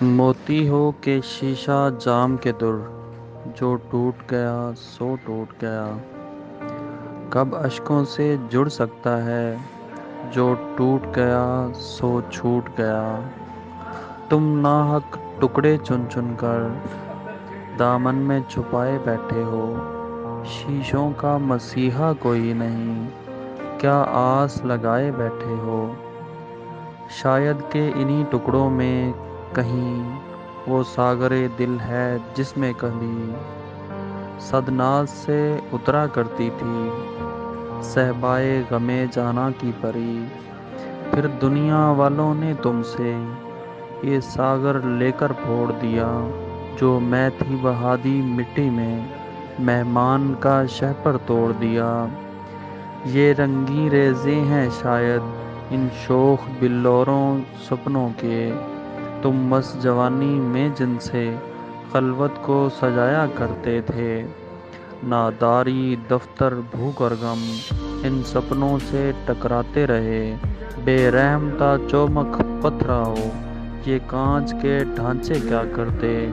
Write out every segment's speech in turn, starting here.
موتی ہو کہ شیشہ جام کے در، جو ٹوٹ گیا سو ٹوٹ گیا۔ کب اشکوں سے جڑ سکتا ہے، جو ٹوٹ گیا سو چھوٹ گیا۔ تم ناحق ٹکڑے چن چن کر دامن میں چھپائے بیٹھے ہو۔ شیشوں کا مسیحا کوئی نہیں، کیا آس لگائے بیٹھے ہو۔ شاید کہ انہی ٹکڑوں میں کہیں وہ ساغرِ دل ہے جس میں کبھی صد ناز سے اترا کرتی تھی صہبائے غمِ جاناں کی پری۔ پھر دنیا والوں نے تم سے یہ ساغر لے کر پھوڑ دیا، جو میں تھی بہادی مٹی میں مہمان کا شہپر توڑ دیا۔ یہ رنگیں ریزے ہیں شاید ان شوخ بلوروں سپنوں کے، تم مست جوانی میں جن سے خلوت کو سجایا کرتے تھے۔ ناداری دفتر بھوک اور غم ان سپنوں سے ٹکراتے رہے، بے رحم تا چومک پتھراؤ یہ کانچ کے ڈھانچے کیا کرتے۔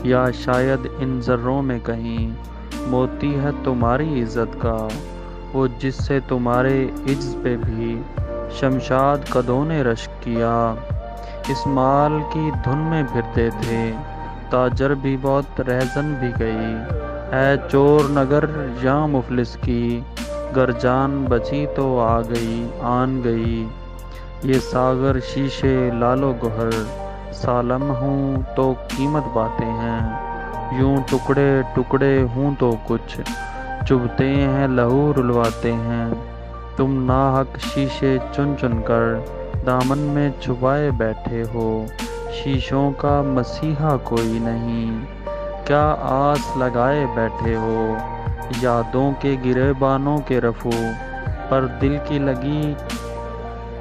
یا شاید ان ذروں میں کہیں موتی ہے تمہاری عزت کا، وہ جس سے تمہارے عجز پہ بھی شمشاد قدوں نے رشک کیا۔ اس مال کی دھن میں پھرتے تھے تاجر بھی بہت رہزن بھی گئی، ہے چور نگر یا مفلس کی گر جان بچی تو آن گئی۔ یہ ساغر شیشے لعل و گوہر سالم ہوں تو قیمت باتیں ہیں، یوں ٹکڑے ٹکڑے ہوں تو کچھ چبھتے ہیں لہو رلواتے ہیں۔ تم ناحق شیشے چن چن کر دامن میں چھپائے بیٹھے ہو۔ شیشوں کا مسیحا کوئی نہیں، کیا آس لگائے بیٹھے ہو۔ یادوں کے گریبانوں کے رفو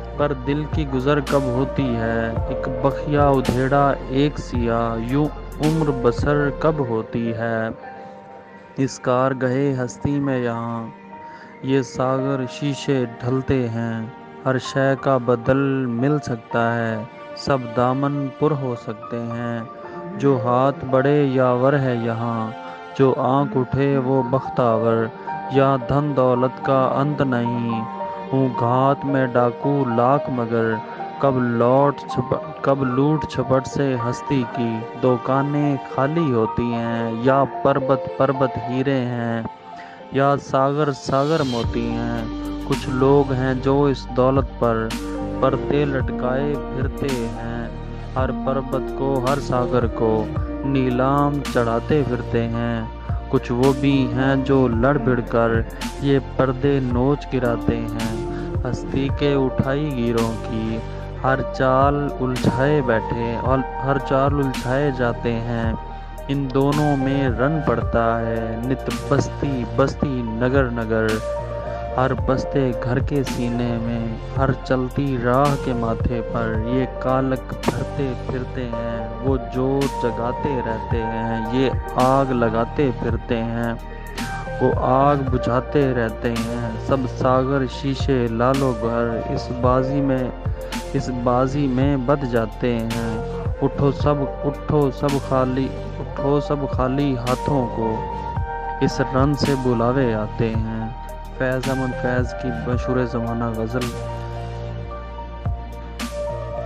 پر دل کی گزر کب ہوتی ہے۔ ایک بخیا ادھیڑا ایک سیاہ، یوں عمر بسر کب ہوتی ہے۔ اس کارگہِ ہستی میں یہاں یہ ساغر شیشے ڈھلتے ہیں، ہر شے کا بدل مل سکتا ہے، سب دامن پر ہو سکتے ہیں۔ جو ہاتھ بڑھے یاور ہے یہاں، جو آنکھ اٹھے وہ بختاور۔ یہاں دھن دولت کا انت نہیں، ہوں گھات میں ڈاکو لاکھ مگر۔ کب لوٹ جھپٹ سے ہستی کی دکانیں خالی ہوتی ہیں، یا پربت پربت ہیرے ہیں، یا ساغر ساغر موتی ہیں۔ کچھ لوگ ہیں جو اس دولت پر پردے لٹکائے پھرتے ہیں، ہر پربت کو ہر ساغر کو نیلام چڑھاتے پھرتے ہیں۔ کچھ وہ بھی ہیں جو لڑ بھڑ کر یہ پردے نوچ گراتے ہیں، ہستی کے اٹھائی گیروں کی ہر چال الجھائے جاتے ہیں۔ ان دونوں میں رن پڑتا ہے نت بستی بستی نگر نگر، ہر بستے گھر کے سینے میں، ہر چلتی راہ کے ماتھے پر یہ کالک بھرتے پھرتے ہیں۔ وہ جوت جگاتے رہتے ہیں، یہ آگ لگاتے پھرتے ہیں، وہ آگ بجھاتے رہتے ہیں۔ سب ساغر شیشے لعل و گوہر اس بازی میں بدھ جاتے ہیں۔ اٹھو سب خالی ہاتھوں کو اس رن سے بلاوے آتے ہیں۔ فیض احمد فیض کی مشہور زمانہ غزل